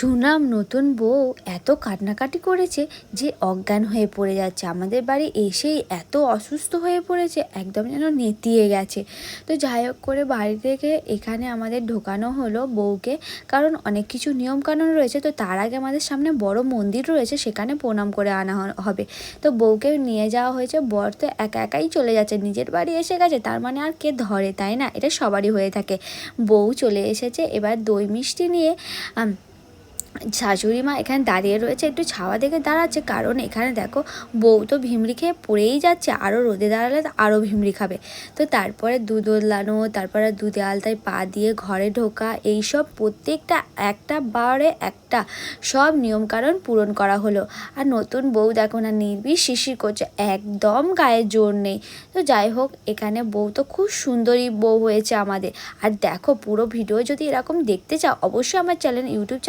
শুনলাম নতুন বউ এত কান্নাকাটি করেছে যে অজ্ঞান হয়ে পড়ে যাচ্ছে। আমাদের বাড়ি এসেই এত অসুস্থ হয়ে পড়েছে, একদম যেন নেতিয়ে গেছে। তো যাই হোক করে বাড়ি থেকে এখানে আমাদের ঢোকানো হলো বউকে, কারণ অনেক কিছু নিয়মকানুন রয়েছে। তো তার আগে আমাদের সামনে বড় মন্দির রয়েছে, সেখানে প্রণাম করে আনা হবে। তো বউকে নিয়ে যাওয়া হয়েছে। বর তো একা একাই চলে যাচ্ছে, নিজের বাড়ি এসে গেছে, তার মানে আর কে ধরে, তাই না? এটা সবারই হয়ে থাকে। বউ চলে এসেছে, এবার দই মিষ্টি নিয়ে শাশুড়ি মা এখানে দাঁড়িয়ে রয়েছে, একটু ছাওয়া দেখে দাঁড়াচ্ছে, কারণ এখানে দেখো বউ তো ভিমড়ি খেয়ে পড়েই যাচ্ছে, আরও রোদে দাঁড়ালে আরও ভিমড়ি খাবে। তো তারপরে দুধ ওদলানো, তারপরে দুধে আলতায় পা দিয়ে ঘরে ঢোকা, এইসব প্রত্যেকটা একটা বারে একটা সব নিয়মকানুন পূরণ করা হলো। আর নতুন বউ দেখো না, নির্বিষ শিশির করছে, একদম গায়ে জোর নেই। তো যাই হোক, এখানে বউ তো খুব সুন্দরী বউ হয়েছে আমাদের। আর দেখো, পুরো ভিডিও যদি এরকম দেখতে চাও, অবশ্যই আমার চ্যানেল ইউটিউব